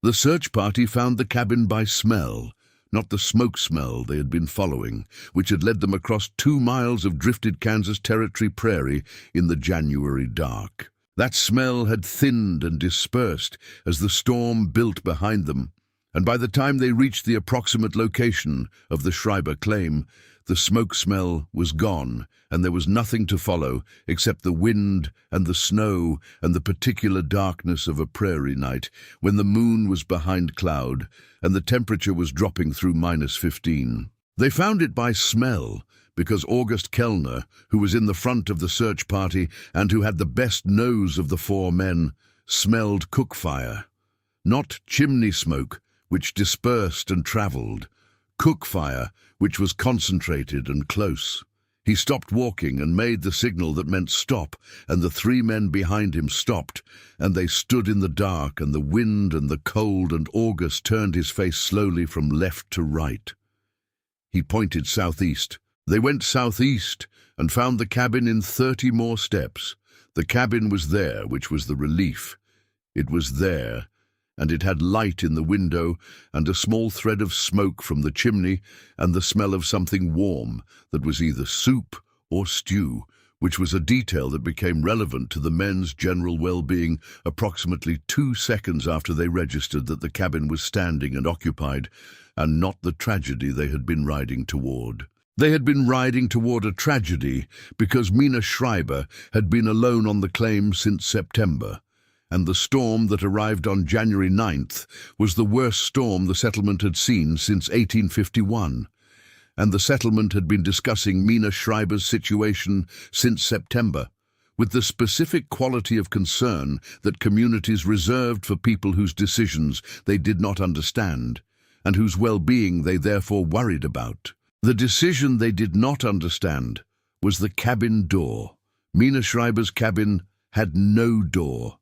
The search party found the cabin by smell, not the smoke smell they had been following, which had led them across 2 miles of drifted Kansas Territory prairie in the January dark. That smell had thinned and dispersed as the storm built behind them, and by the time they reached the approximate location of the Schreiber claim, the smoke smell was gone, and there was nothing to follow except the wind and the snow and the particular darkness of a prairie night when the moon was behind cloud and the temperature was dropping through -15. They found it by smell because August Kellner, who was in the front of the search party and who had the best nose of the 4 men, smelled cook fire. Not chimney smoke, which dispersed and traveled. Cook fire, which was concentrated and close. He stopped walking and made the signal that meant stop, and the 3 men behind him stopped, and they stood in the dark and the wind and the cold, and August turned his face slowly from left to right. He pointed southeast. They went southeast and found the cabin in 30 more steps. The cabin was there, which was the relief. It was there, and it had light in the window and a small thread of smoke from the chimney and the smell of something warm that was either soup or stew, which was a detail that became relevant to the men's general well-being approximately 2 seconds after they registered that the cabin was standing and occupied, and not the tragedy they had been riding toward. They had been riding toward a tragedy because Mina Schreiber had been alone on the claim since September, and the storm that arrived on January 9th was the worst storm the settlement had seen since 1851, and the settlement had been discussing Mina Schreiber's situation since September, with the specific quality of concern that communities reserved for people whose decisions they did not understand, and whose well-being they therefore worried about. The decision they did not understand was the cabin door. Mina Schreiber's cabin had no door.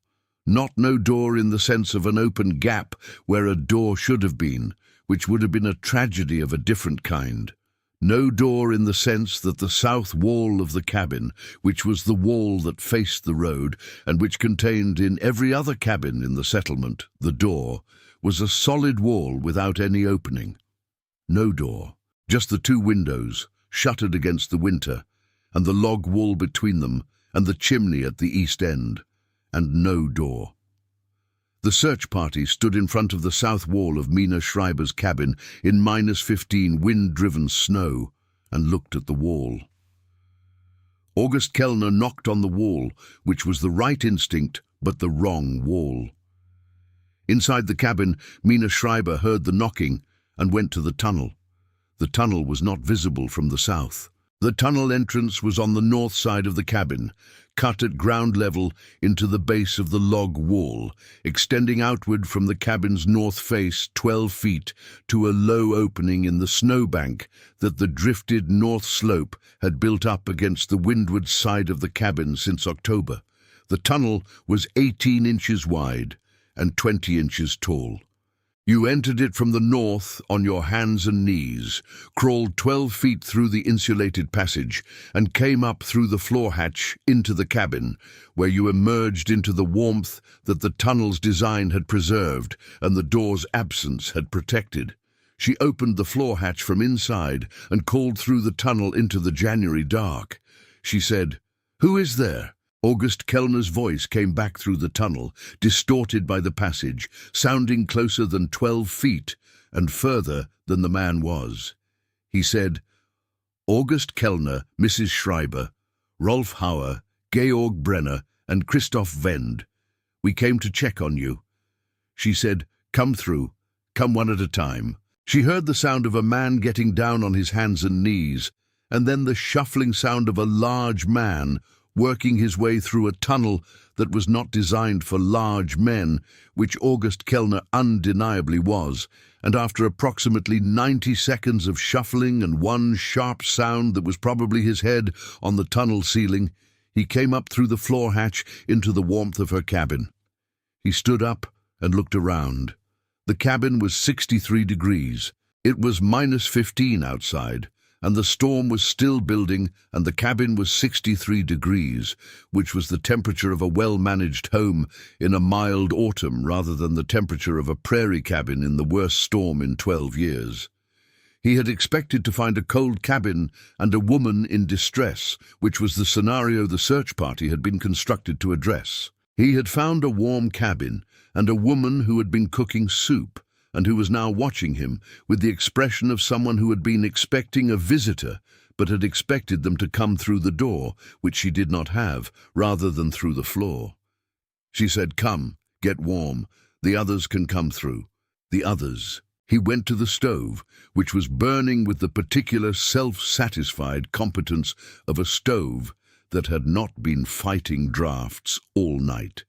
Not no door in the sense of an open gap where a door should have been, which would have been a tragedy of a different kind. No door in the sense that the south wall of the cabin, which was the wall that faced the road and which contained in every other cabin in the settlement the door, was a solid wall without any opening. No door. Just the 2 windows, shuttered against the winter, and the log wall between them, and the chimney at the east end, and no door. The search party stood in front of the south wall of Mina Schreiber's cabin in -15 wind-driven snow and looked at the wall. August Kellner knocked on the wall, which was the right instinct but the wrong wall. Inside the cabin, Mina Schreiber heard the knocking and went to the tunnel. The tunnel was not visible from the south. The tunnel entrance was on the north side of the cabin, cut at ground level into the base of the log wall, extending outward from the cabin's north face 12 feet to a low opening in the snowbank that the drifted north slope had built up against the windward side of the cabin since October. The tunnel was 18 inches wide and 20 inches tall. You entered it from the north on your hands and knees, crawled 12 feet through the insulated passage, and came up through the floor hatch into the cabin, where you emerged into the warmth that the tunnel's design had preserved and the door's absence had protected. She opened the floor hatch from inside and called through the tunnel into the January dark. She said, "Who is there?" August Kellner's voice came back through the tunnel, distorted by the passage, sounding closer than 12 feet and further than the man was. He said, "August Kellner, Mrs. Schreiber, Rolf Hauer, Georg Brenner, and Christoph Wend. We came to check on you." She said, "Come through. Come one at a time." She heard the sound of a man getting down on his hands and knees, and then the shuffling sound of a large man working his way through a tunnel that was not designed for large men, which August Kellner undeniably was, and after approximately 90 seconds of shuffling and one sharp sound that was probably his head on the tunnel ceiling, he came up through the floor hatch into the warmth of her cabin. He stood up and looked around. The cabin was 63 degrees. It was -15 outside, and the storm was still building, and the cabin was 63 degrees, which was the temperature of a well-managed home in a mild autumn rather than the temperature of a prairie cabin in the worst storm in 12 years. He had expected to find a cold cabin and a woman in distress, which was the scenario the search party had been constructed to address. He had found a warm cabin and a woman who had been cooking soup, and who was now watching him with the expression of someone who had been expecting a visitor, but had expected them to come through the door, which she did not have, rather than through the floor. She said, "Come, get warm. The others can come through." The others. He went to the stove, which was burning with the particular self-satisfied competence of a stove that had not been fighting drafts all night,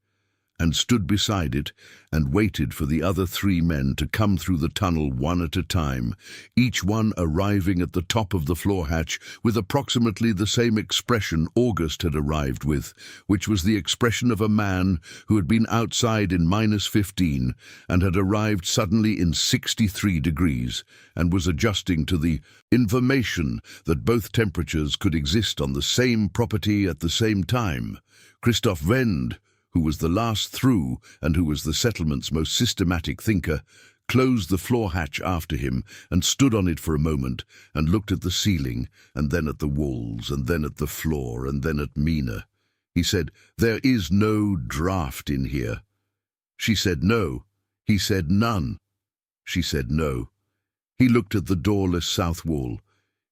and stood beside it and waited for the other 3 men to come through the tunnel one at a time, each one arriving at the top of the floor hatch with approximately the same expression August had arrived with, which was the expression of a man who had been outside in -15 and had arrived suddenly in 63 degrees and was adjusting to the information that both temperatures could exist on the same property at the same time. Christoph Wend, who was the last through and who was the settlement's most systematic thinker, closed the floor hatch after him and stood on it for a moment and looked at the ceiling and then at the walls and then at the floor and then at Mina. He said, "There is no draft in here." She said no. He said none. She said no. He looked at the doorless south wall.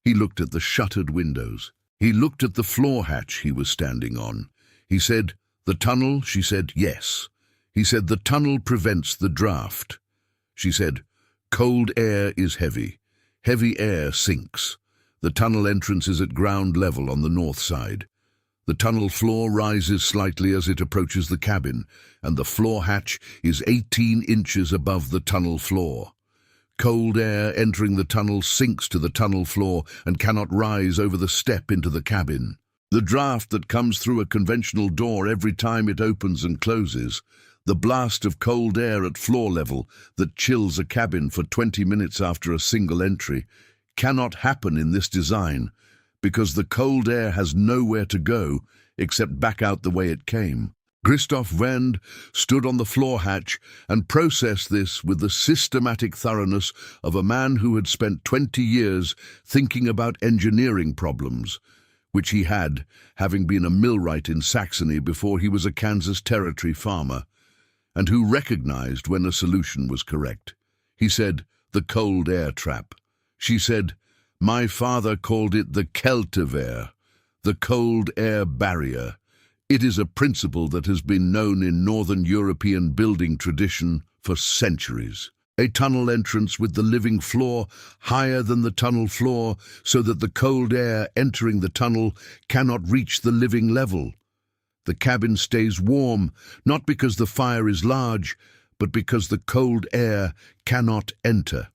He looked at the shuttered windows. He looked at the floor hatch he was standing on. He said, "The tunnel?" She said, "Yes." He said, "The tunnel prevents the draft." She said, "Cold air is heavy. Heavy air sinks. The tunnel entrance is at ground level on the north side. The tunnel floor rises slightly as it approaches the cabin, and the floor hatch is 18 inches above the tunnel floor. Cold air entering the tunnel sinks to the tunnel floor and cannot rise over the step into the cabin. The draft that comes through a conventional door every time it opens and closes, the blast of cold air at floor level that chills a cabin for 20 minutes after a single entry, cannot happen in this design because the cold air has nowhere to go except back out the way it came. Christoph Wend stood on the floor hatch and processed this with the systematic thoroughness of a man who had spent 20 years thinking about engineering problems, which he had, having been a millwright in Saxony before he was a Kansas Territory farmer, and who recognized when a solution was correct. He said, "The cold air trap." She said, "My father called it the Kältewehr, the cold air barrier. It is a principle that has been known in Northern European building tradition for centuries. A tunnel entrance with the living floor higher than the tunnel floor so that the cold air entering the tunnel cannot reach the living level. The cabin stays warm, not because the fire is large, but because the cold air cannot enter."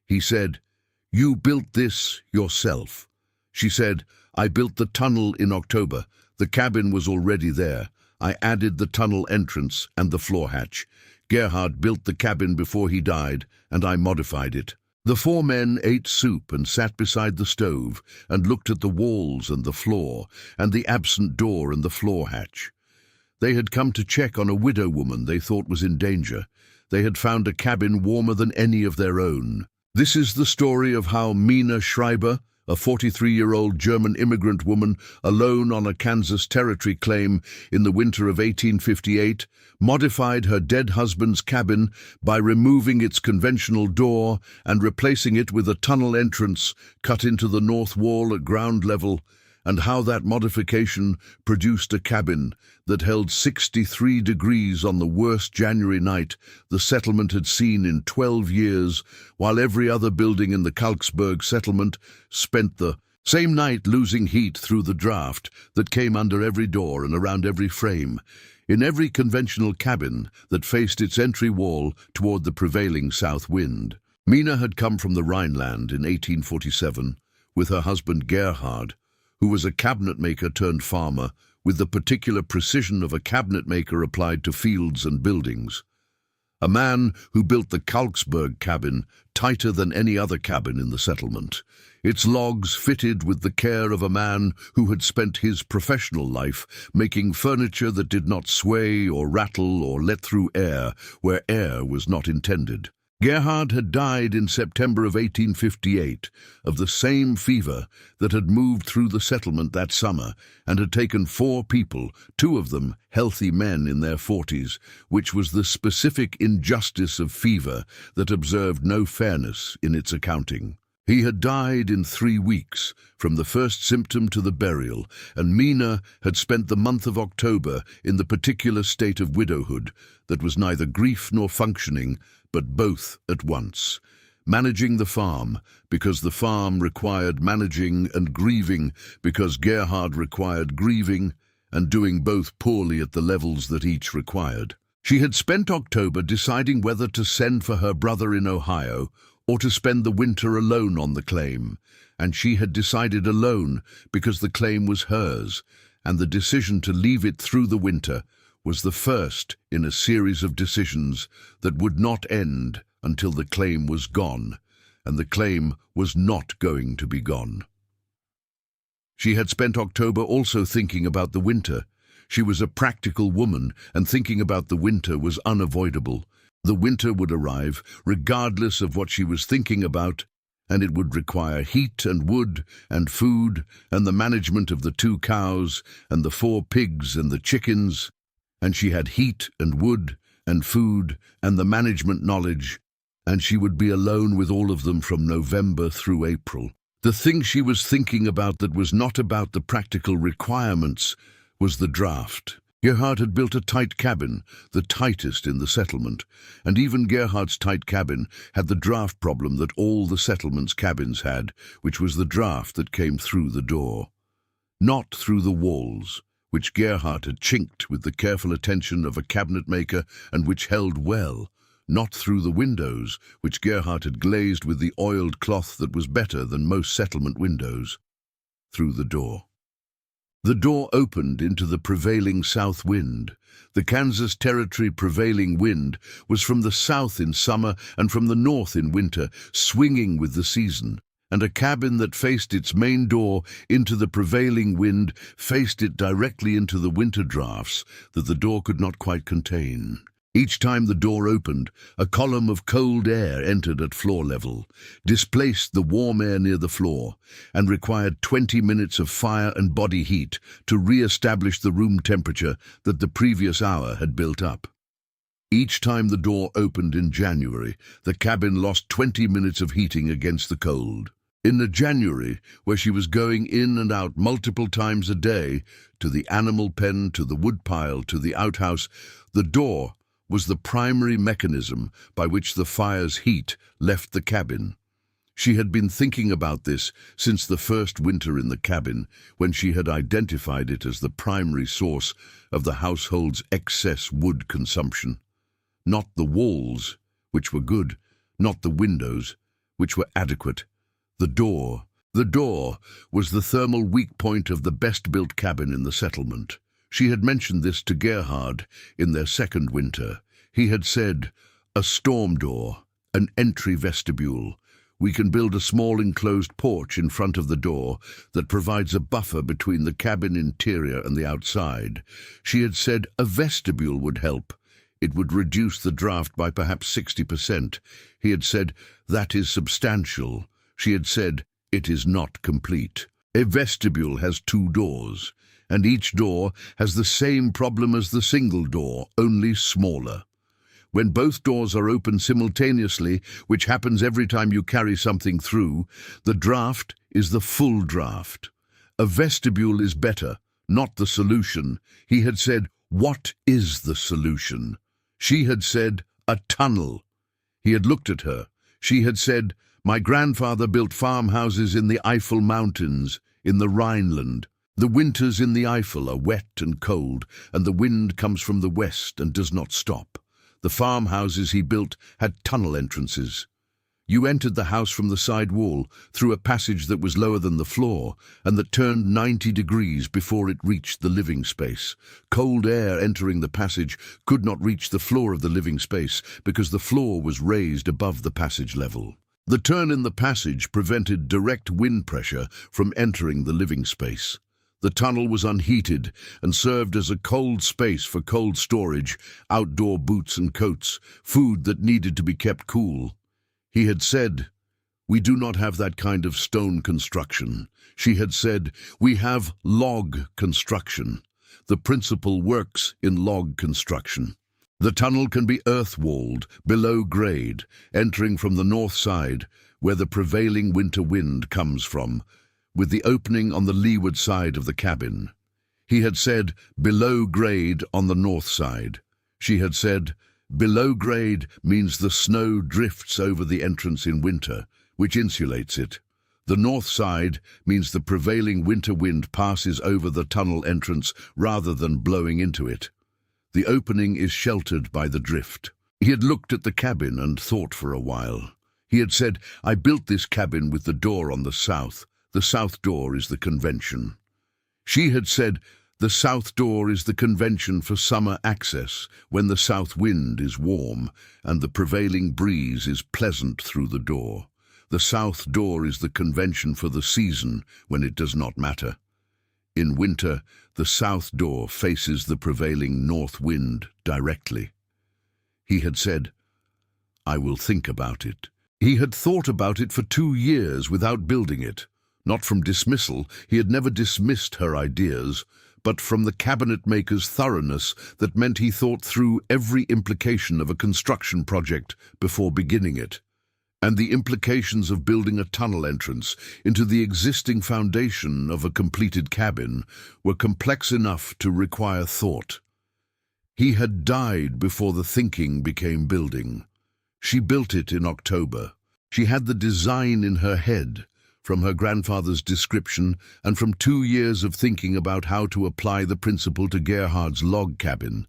He said, "You built this yourself." She said, "I built the tunnel in October. The cabin was already there. I added the tunnel entrance and the floor hatch. Gerhard built the cabin before he died, and I modified it." The 4 men ate soup and sat beside the stove and looked at the walls and the floor and the absent door and the floor hatch. They had come to check on a widow woman they thought was in danger. They had found a cabin warmer than any of their own. This is the story of how Mina Schreiber, a 43-year-old German immigrant woman alone on a Kansas Territory claim in the winter of 1858, modified her dead husband's cabin by removing its conventional door and replacing it with a tunnel entrance cut into the north wall at ground level, and how that modification produced a cabin that held 63 degrees on the worst January night the settlement had seen in 12 years, while every other building in the Kalksburg settlement spent the same night losing heat through the draft that came under every door and around every frame, in every conventional cabin that faced its entry wall toward the prevailing south wind. Mina had come from the Rhineland in 1847 with her husband Gerhard, who was a cabinet maker turned farmer, with the particular precision of a cabinet maker applied to fields and buildings. a man who built the Kalksburg cabin, tighter than any other cabin in the settlement. Its logs fitted with the care of a man who had spent his professional life making furniture that did not sway or rattle or let through air where air was not intended. Gerhard had died in September of 1858 of the same fever that had moved through the settlement that summer and had taken 4 people, 2 of them healthy men in their 40s, which was the specific injustice of fever that observed no fairness in its accounting. He had died in 3 weeks, from the first symptom to the burial, and Mina had spent the month of October in the particular state of widowhood that was neither grief nor functioning, but both at once. Managing the farm, because the farm required managing, and grieving, because Gerhard required grieving, and doing both poorly at the levels that each required. She had spent October deciding whether to send for her brother in Ohio or to spend the winter alone on the claim, and she had decided alone because the claim was hers, and the decision to leave it through the winter was the first in a series of decisions that would not end until the claim was gone, and the claim was not going to be gone. She had spent October also thinking about the winter. She was a practical woman, and thinking about the winter was unavoidable. The winter would arrive, regardless of what she was thinking about, and it would require heat and wood and food and the management of the 2 cows and the 4 pigs and the chickens, and she had heat and wood and food and the management knowledge, and she would be alone with all of them from November through April. The thing she was thinking about that was not about the practical requirements was the draft. Gerhard had built a tight cabin, the tightest in the settlement, and even Gerhard's tight cabin had the draft problem that all the settlement's cabins had, which was the draft that came through the door. Not through the walls, which Gerhard had chinked with the careful attention of a cabinet maker and which held well. Not through the windows, which Gerhard had glazed with the oiled cloth that was better than most settlement windows. Through the door. The door opened into the prevailing south wind. The Kansas Territory prevailing wind was from the south in summer and from the north in winter, swinging with the season, and a cabin that faced its main door into the prevailing wind faced it directly into the winter drafts that the door could not quite contain. Each time the door opened, a column of cold air entered at floor level, displaced the warm air near the floor, and required 20 minutes of fire and body heat to re-establish the room temperature that the previous hour had built up. Each time the door opened in January, the cabin lost 20 minutes of heating against the cold. In the January, where she was going in and out multiple times a day, to the animal pen, to the woodpile, to the outhouse, the door was the primary mechanism by which the fire's heat left the cabin. She had been thinking about this since the first winter in the cabin, when she had identified it as the primary source of the household's excess wood consumption. Not the walls, which were good, not the windows, which were adequate. The door. The door was the thermal weak point of the best-built cabin in the settlement. She had mentioned this to Gerhard in their second winter. He had said, "A storm door, an entry vestibule. We can build a small enclosed porch in front of the door that provides a buffer between the cabin interior and the outside." She had said a vestibule would help. It would reduce the draft by perhaps 60%. He had said, "That is substantial." She had said, "It is not complete." A vestibule has 2 doors, and each door has the same problem as the single door, only smaller. When both doors are open simultaneously, which happens every time you carry something through, the draft is the full draft. A vestibule is better, not the solution. He had said, "What is the solution?" She had said, "A tunnel." He had looked at her. She had said, "My grandfather built farmhouses in the Eifel Mountains, in the Rhineland. The winters in the Eifel are wet and cold, and the wind comes from the west and does not stop. The farmhouses he built had tunnel entrances." You entered the house from the side wall, through a passage that was lower than the floor, and that turned 90 degrees before it reached the living space. Cold air entering the passage could not reach the floor of the living space because the floor was raised above the passage level. The turn in the passage prevented direct wind pressure from entering the living space. The tunnel was unheated and served as a cold space for cold storage, outdoor boots and coats, food that needed to be kept cool. He had said, "We do not have that kind of stone construction." She had said, "We have log construction. The principle works in log construction." The tunnel can be earth-walled, below grade, entering from the north side, where the prevailing winter wind comes from, with the opening on the leeward side of the cabin. He had said, "Below grade on the north side." She had said, "Below grade means the snow drifts over the entrance in winter, which insulates it. The north side means the prevailing winter wind passes over the tunnel entrance rather than blowing into it. The opening is sheltered by the drift." He had looked at the cabin and thought for a while. He had said, "I built this cabin with the door on the south. The south door is the convention." She had said, "The south door is the convention for summer access, when the south wind is warm and the prevailing breeze is pleasant through the door. The south door is the convention for the season, when it does not matter. In winter, the south door faces the prevailing north wind directly." He had said, "I will think about it." He had thought about it for 2 years without building it. Not from dismissal, he had never dismissed her ideas, but from the cabinet maker's thoroughness that meant he thought through every implication of a construction project before beginning it. And the implications of building a tunnel entrance into the existing foundation of a completed cabin were complex enough to require thought. He had died before the thinking became building. She built it in October. She had the design in her head, from her grandfather's description and from 2 years of thinking about how to apply the principle to Gerhard's log cabin,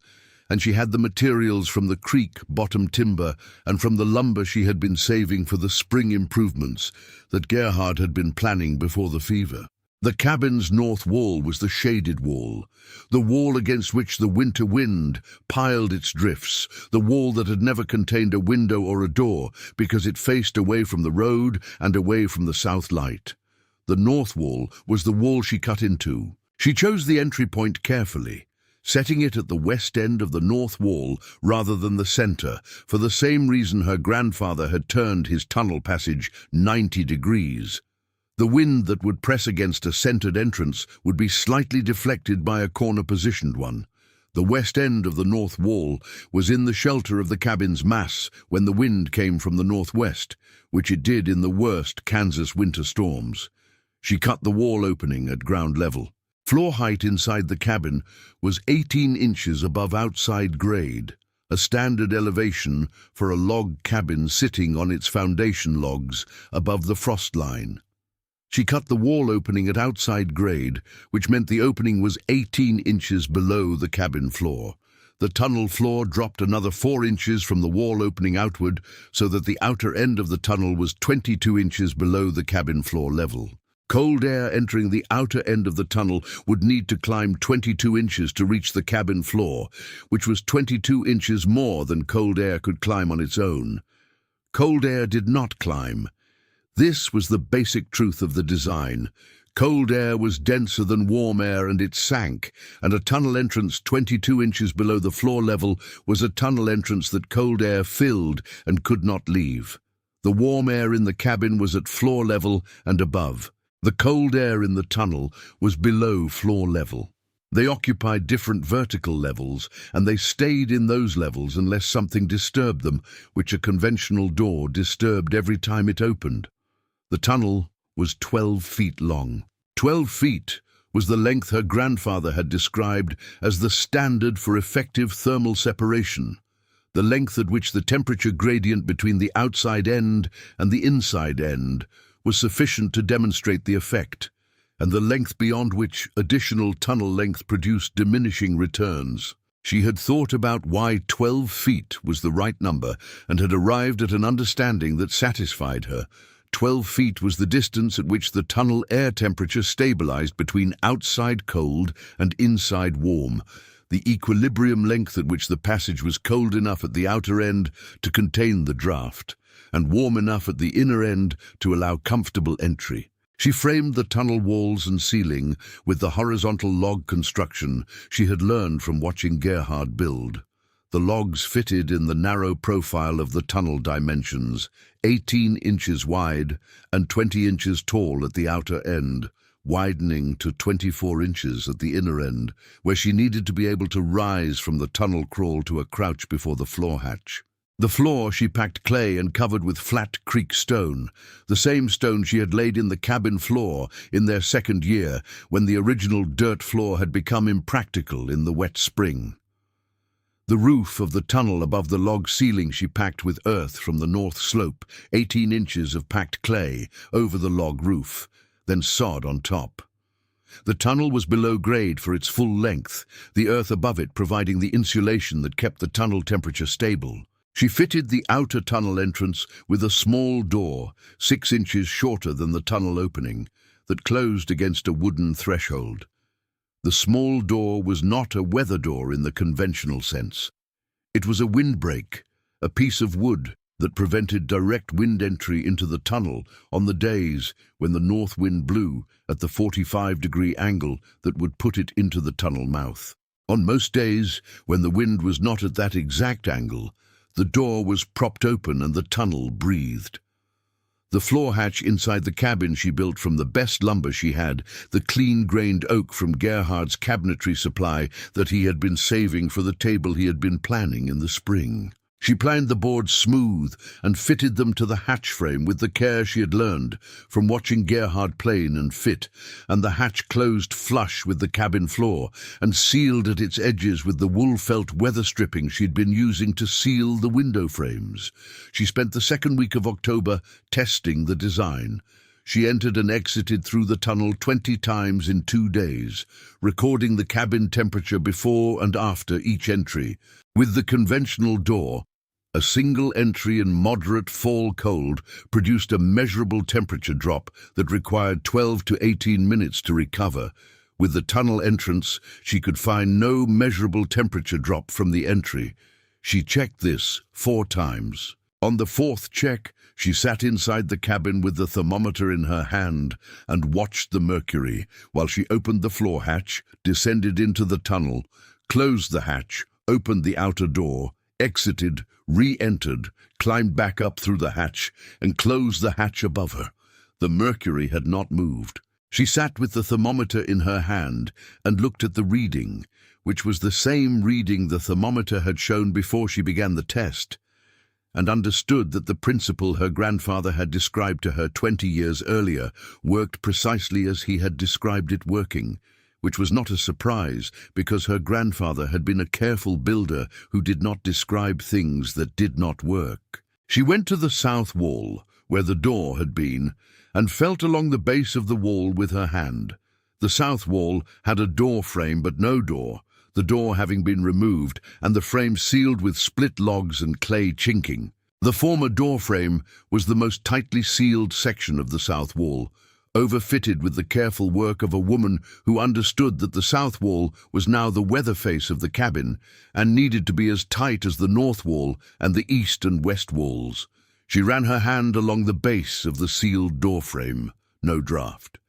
and she had the materials from the creek bottom timber and from the lumber she had been saving for the spring improvements that Gerhard had been planning before the fever. The cabin's north wall was the shaded wall, the wall against which the winter wind piled its drifts, the wall that had never contained a window or a door because it faced away from the road and away from the south light. The north wall was the wall she cut into. She chose the entry point carefully, setting it at the west end of the north wall rather than the center, for the same reason her grandfather had turned his tunnel passage 90 degrees. The wind that would press against a centered entrance would be slightly deflected by a corner-positioned one. The west end of the north wall was in the shelter of the cabin's mass when the wind came from the northwest, which it did in the worst Kansas winter storms. She cut the wall opening at ground level. Floor height inside the cabin was 18 inches above outside grade, a standard elevation for a log cabin sitting on its foundation logs above the frost line. She cut the wall opening at outside grade, which meant the opening was 18 inches below the cabin floor. The tunnel floor dropped another 4 inches from the wall opening outward, so that the outer end of the tunnel was 22 inches below the cabin floor level. Cold air entering the outer end of the tunnel would need to climb 22 inches to reach the cabin floor, which was 22 inches more than cold air could climb on its own. Cold air did not climb. This was the basic truth of the design. Cold air was denser than warm air and it sank, and a tunnel entrance 22 inches below the floor level was a tunnel entrance that cold air filled and could not leave. The warm air in the cabin was at floor level and above. The cold air in the tunnel was below floor level. They occupied different vertical levels, and they stayed in those levels unless something disturbed them, which a conventional door disturbed every time it opened. The tunnel was 12 feet long. 12 feet was the length her grandfather had described as the standard for effective thermal separation, the length at which the temperature gradient between the outside end and the inside end was sufficient to demonstrate the effect, and the length beyond which additional tunnel length produced diminishing returns. She had thought about why 12 feet was the right number and had arrived at an understanding that satisfied her. 12 feet was the distance at which the tunnel air temperature stabilized between outside cold and inside warm, the equilibrium length at which the passage was cold enough at the outer end to contain the draft, and warm enough at the inner end to allow comfortable entry. She framed the tunnel walls and ceiling with the horizontal log construction she had learned from watching Gerhard build. The logs fitted in the narrow profile of the tunnel dimensions, 18 inches wide and 20 inches tall at the outer end, widening to 24 inches at the inner end, where she needed to be able to rise from the tunnel crawl to a crouch before the floor hatch. The floor she packed clay and covered with flat creek stone, the same stone she had laid in the cabin floor in their second year when the original dirt floor had become impractical in the wet spring. The roof of the tunnel above the log ceiling she packed with earth from the north slope, 18 inches of packed clay over the log roof, then sod on top. The tunnel was below grade for its full length, the earth above it providing the insulation that kept the tunnel temperature stable. She fitted the outer tunnel entrance with a small door, 6 inches shorter than the tunnel opening, that closed against a wooden threshold. The small door was not a weather door in the conventional sense. It was a windbreak, a piece of wood that prevented direct wind entry into the tunnel on the days when the north wind blew at the 45-degree angle that would put it into the tunnel mouth. On most days, when the wind was not at that exact angle, the door was propped open and the tunnel breathed. The floor hatch inside the cabin she built from the best lumber she had, the clean-grained oak from Gerhard's cabinetry supply that he had been saving for the table he had been planning in the spring. She planed the boards smooth and fitted them to the hatch frame with the care she had learned from watching Gerhard plane and fit, and the hatch closed flush with the cabin floor and sealed at its edges with the wool-felt weather stripping she'd been using to seal the window frames. She spent the second week of October testing the design. She entered and exited through the tunnel 20 times in 2 days, recording the cabin temperature before and after each entry. With the conventional door, a single entry in moderate fall cold produced a measurable temperature drop that required 12 to 18 minutes to recover. With the tunnel entrance, she could find no measurable temperature drop from the entry. She checked this 4 times. On the 4th check, she sat inside the cabin with the thermometer in her hand and watched the mercury while she opened the floor hatch, descended into the tunnel, closed the hatch, opened the outer door, exited, re-entered, climbed back up through the hatch, and closed the hatch above her. The mercury had not moved. She sat with the thermometer in her hand and looked at the reading, which was the same reading the thermometer had shown before she began the test, and understood that the principle her grandfather had described to her 20 years earlier worked precisely as he had described it working, which was not a surprise because her grandfather had been a careful builder who did not describe things that did not work. She went to the south wall, where the door had been, and felt along the base of the wall with her hand. The south wall had a door frame but no door, the door having been removed and the frame sealed with split logs and clay chinking. The former door frame was the most tightly sealed section of the south wall, overfitted with the careful work of a woman who understood that the south wall was now the weather face of the cabin and needed to be as tight as the north wall and the east and west walls. She ran her hand along the base of the sealed door frame. No draft.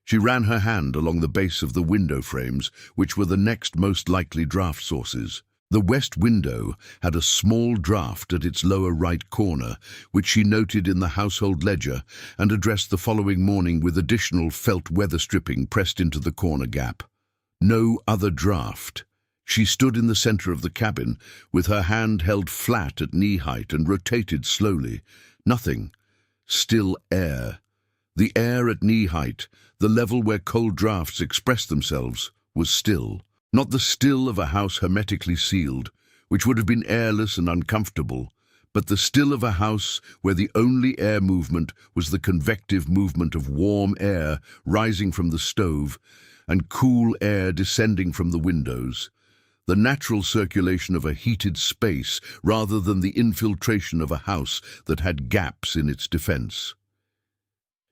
She ran her hand along the base of the window frames, which were the next most likely draft sources. The west window had a small draft at its lower right corner, which she noted in the household ledger and addressed the following morning with additional felt weather stripping pressed into the corner gap. No other draft. She stood in the center of the cabin, with her hand held flat at knee height and rotated slowly. Nothing. Still air. The air at knee height, the level where cold drafts expressed themselves, was still. Not the still of a house hermetically sealed, which would have been airless and uncomfortable, but the still of a house where the only air movement was the convective movement of warm air rising from the stove and cool air descending from the windows. the natural circulation of a heated space rather than the infiltration of a house that had gaps in its defense.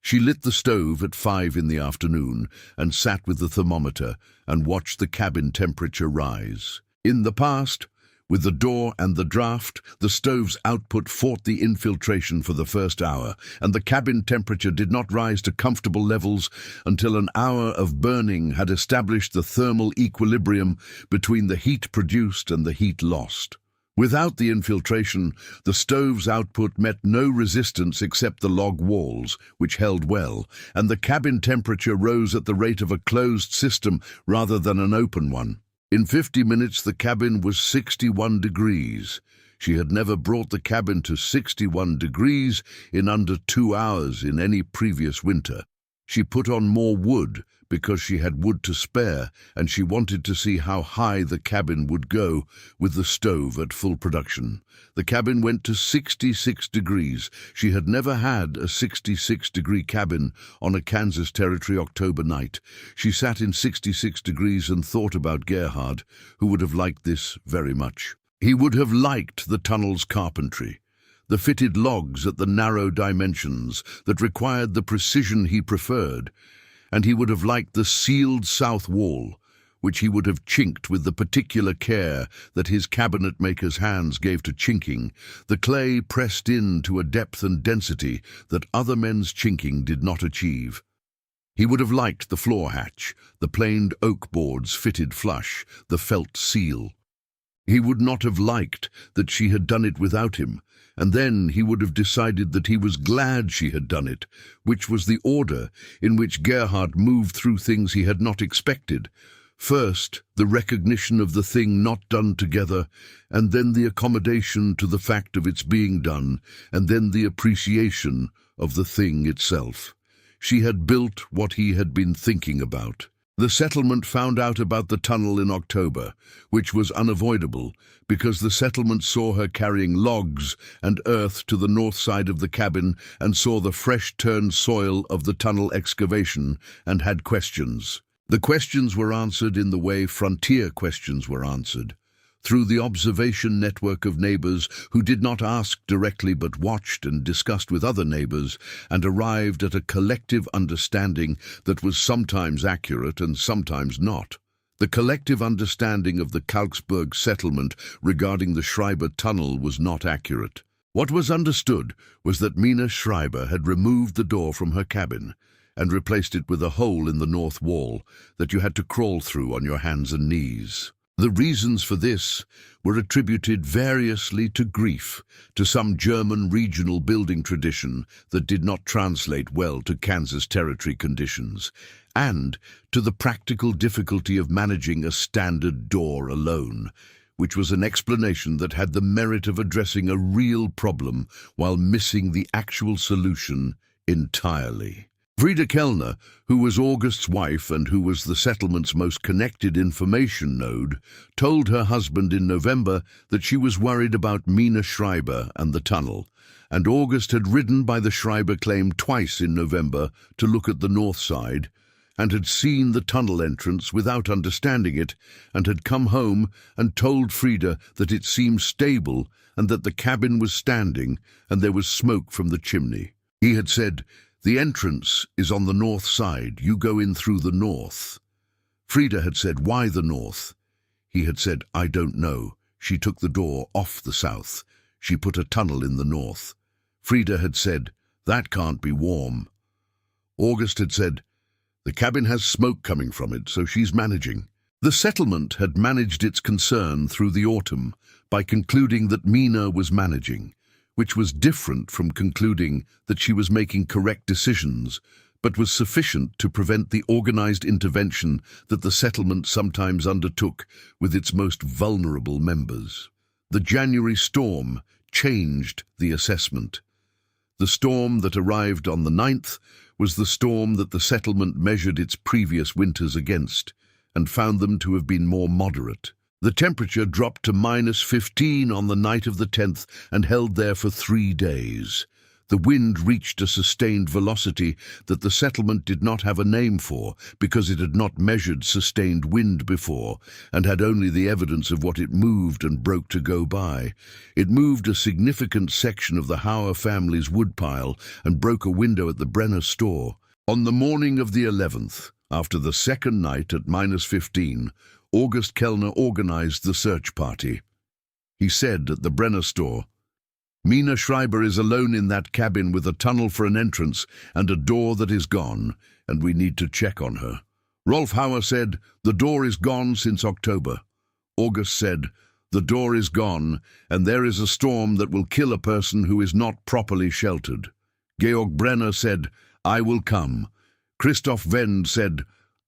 She lit the stove at 5 in the afternoon and sat with the thermometer and watched the cabin temperature rise. In the past, with the door and the draft, the stove's output fought the infiltration for the first hour, and the cabin temperature did not rise to comfortable levels until an hour of burning had established the thermal equilibrium between the heat produced and the heat lost. Without the infiltration, the stove's output met no resistance except the log walls, which held well, and the cabin temperature rose at the rate of a closed system rather than an open one. In 50 minutes, the cabin was 61 degrees. She had never brought the cabin to 61 degrees in under 2 hours in any previous winter. She put on more wood because she had wood to spare, and she wanted to see how high the cabin would go with the stove at full production. The cabin went to 66 degrees. She had never had a 66-degree cabin on a Kansas Territory October night. She sat in 66 degrees and thought about Gerhard, who would have liked this very much. He would have liked the tunnel's carpentry, the fitted logs at the narrow dimensions that required the precision he preferred, and he would have liked the sealed south wall, which he would have chinked with the particular care that his cabinet-maker's hands gave to chinking, the clay pressed in to a depth and density that other men's chinking did not achieve. He would have liked the floor hatch, the planed oak boards fitted flush, the felt seal. He would not have liked that she had done it without him, and then he would have decided that he was glad she had done it, which was the order in which Gerhard moved through things he had not expected. First, the recognition of the thing not done together, and then the accommodation to the fact of its being done, and then the appreciation of the thing itself. She had built what he had been thinking about. The settlement found out about the tunnel in October, which was unavoidable because the settlement saw her carrying logs and earth to the north side of the cabin and saw the fresh-turned soil of the tunnel excavation and had questions. The questions were answered in the way frontier questions were answered, through the observation network of neighbors who did not ask directly but watched and discussed with other neighbors and arrived at a collective understanding that was sometimes accurate and sometimes not. The collective understanding of the Kalksburg settlement regarding the Schreiber tunnel was not accurate. What was understood was that Mina Schreiber had removed the door from her cabin and replaced it with a hole in the north wall that you had to crawl through on your hands and knees. The reasons for this were attributed variously to grief, to some German regional building tradition that did not translate well to Kansas Territory conditions, and to the practical difficulty of managing a standard door alone, which was an explanation that had the merit of addressing a real problem while missing the actual solution entirely. Frieda Kellner, who was August's wife and who was the settlement's most connected information node, told her husband in November that she was worried about Mina Schreiber and the tunnel, and August had ridden by the Schreiber claim twice in November to look at the north side, and had seen the tunnel entrance without understanding it, and had come home and told Frieda that it seemed stable and that the cabin was standing and there was smoke from the chimney. He had said, "The entrance is on the north side. You go in through the north." Frieda had said, "Why the north?" He had said, "I don't know. She took the door off the south. She put a tunnel in the north." Frieda had said, "That can't be warm." August had said, "The cabin has smoke coming from it, so she's managing." The settlement had managed its concern through the autumn by concluding that Mina was managing, which was different from concluding that she was making correct decisions, but was sufficient to prevent the organized intervention that the settlement sometimes undertook with its most vulnerable members. The January storm changed the assessment. The storm that arrived on the 9th was the storm that the settlement measured its previous winters against, and found them to have been more moderate. The temperature dropped to -15 on the night of the 10th and held there for 3 days. The wind reached a sustained velocity that the settlement did not have a name for because it had not measured sustained wind before and had only the evidence of what it moved and broke to go by. It moved a significant section of the Hauer family's woodpile and broke a window at the Brenner store. On the morning of the 11th, after the second night at -15, August Kellner organized the search party. He said at the Brenner store, "Mina Schreiber is alone in that cabin with a tunnel for an entrance and a door that is gone, and we need to check on her." Rolf Hauer said, "The door is gone since October." August said, "The door is gone, and there is a storm that will kill a person who is not properly sheltered." Georg Brenner said, "I will come." Christoph Wend said,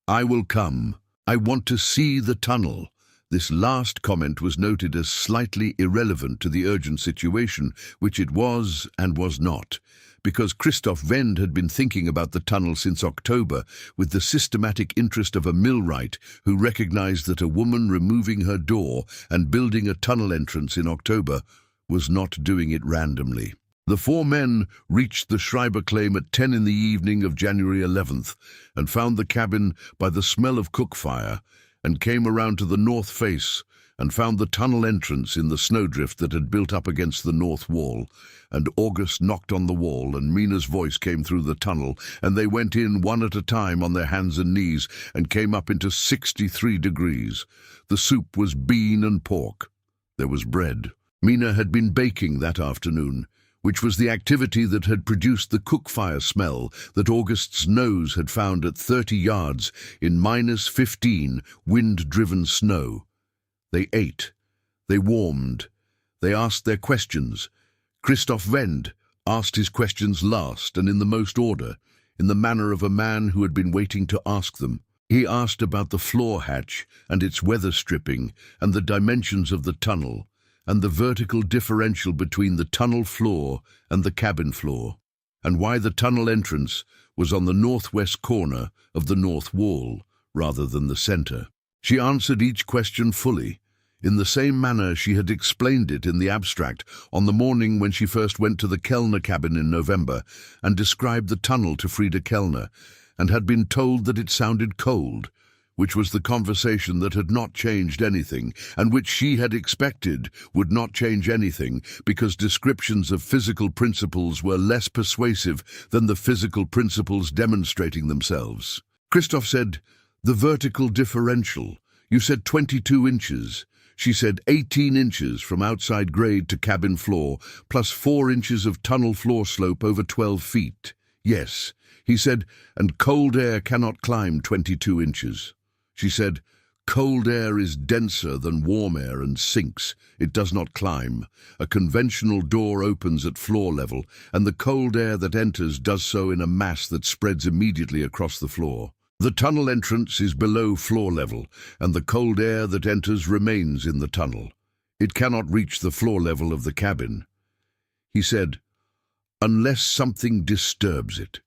"I will come. I want to see the tunnel." This last comment was noted as slightly irrelevant to the urgent situation, which it was and was not, because Christoph Wend had been thinking about the tunnel since October with the systematic interest of a millwright who recognized that a woman removing her door and building a tunnel entrance in October was not doing it randomly. The four men reached the Schreiber claim at 10 in the evening of January 11th and found the cabin by the smell of cook fire, and came around to the north face and found the tunnel entrance in the snowdrift that had built up against the north wall. And August knocked on the wall, and Mina's voice came through the tunnel, and they went in one at a time on their hands and knees and came up into 63 degrees. The soup was bean and pork. There was bread. Mina had been baking that afternoon, which was the activity that had produced the cook fire smell that August's nose had found at 30 yards in -15 wind-driven snow. They ate. They warmed. They asked their questions. Christoph Wend asked his questions last and in the most order, in the manner of a man who had been waiting to ask them. He asked about the floor hatch and its weather stripping and the dimensions of the tunnel, and the vertical differential between the tunnel floor and the cabin floor, and why the tunnel entrance was on the northwest corner of the north wall rather than the center. She answered each question fully, in the same manner she had explained it in the abstract on the morning when she first went to the Kellner cabin in November and described the tunnel to Frieda Kellner, and had been told that it sounded cold, which was the conversation that had not changed anything, and which she had expected would not change anything, because descriptions of physical principles were less persuasive than the physical principles demonstrating themselves. Christoph said, "The vertical differential. You said 22 inches. She said 18 inches from outside grade to cabin floor, plus 4 inches of tunnel floor slope over 12 feet. Yes." He said, "And cold air cannot climb 22 inches. She said, "Cold air is denser than warm air and sinks. It does not climb. A conventional door opens at floor level, and the cold air that enters does so in a mass that spreads immediately across the floor. The tunnel entrance is below floor level, and the cold air that enters remains in the tunnel. It cannot reach the floor level of the cabin." He said, "Unless something disturbs it."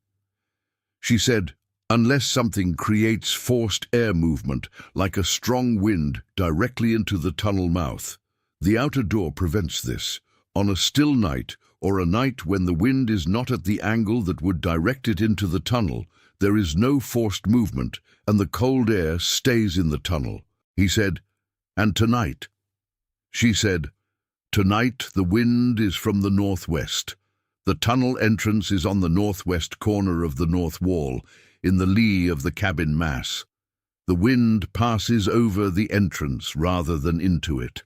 She said, "Unless something creates forced air movement, like a strong wind, directly into the tunnel mouth. The outer door prevents this. On a still night, or a night when the wind is not at the angle that would direct it into the tunnel, there is no forced movement, and the cold air stays in the tunnel." He said, "And tonight?" She said, "Tonight the wind is from the northwest. The tunnel entrance is on the northwest corner of the north wall, in the lee of the cabin mass. The wind passes over the entrance rather than into it."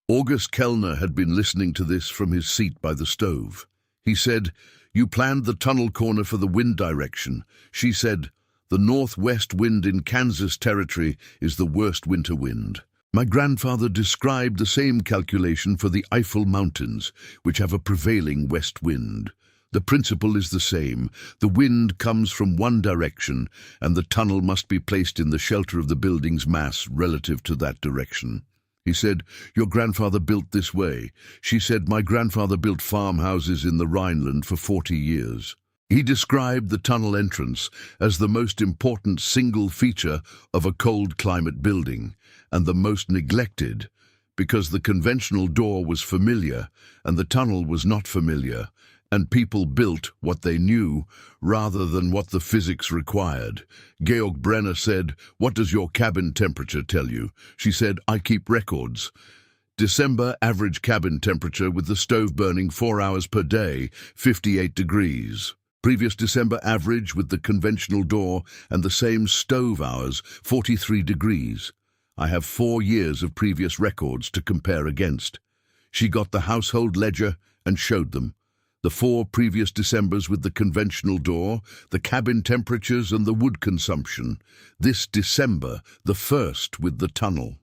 August Kellner had been listening to this from his seat by the stove. He said, "You planned the tunnel corner for the wind direction." She said, "The northwest wind in Kansas territory is the worst winter wind. My grandfather described the same calculation for the Eifel Mountains, which have a prevailing west wind. The principle is the same. The wind comes from one direction, and the tunnel must be placed in the shelter of the building's mass relative to that direction." He said, "Your grandfather built this way." She said, "My grandfather built farmhouses in the Rhineland for 40 years. He described the tunnel entrance as the most important single feature of a cold climate building, and the most neglected, because the conventional door was familiar and the tunnel was not familiar, and people built what they knew rather than what the physics required. Georg Brenner said, "What does your cabin temperature tell you?" She said, "I keep records. December average cabin temperature with the stove burning 4 hours per day, 58 degrees. Previous December average with the conventional door and the same stove hours, 43 degrees. I have 4 years of previous records to compare against." She got the household ledger and showed them. The 4 previous Decembers with the conventional door, the cabin temperatures and the wood consumption. This December, the first with the tunnel.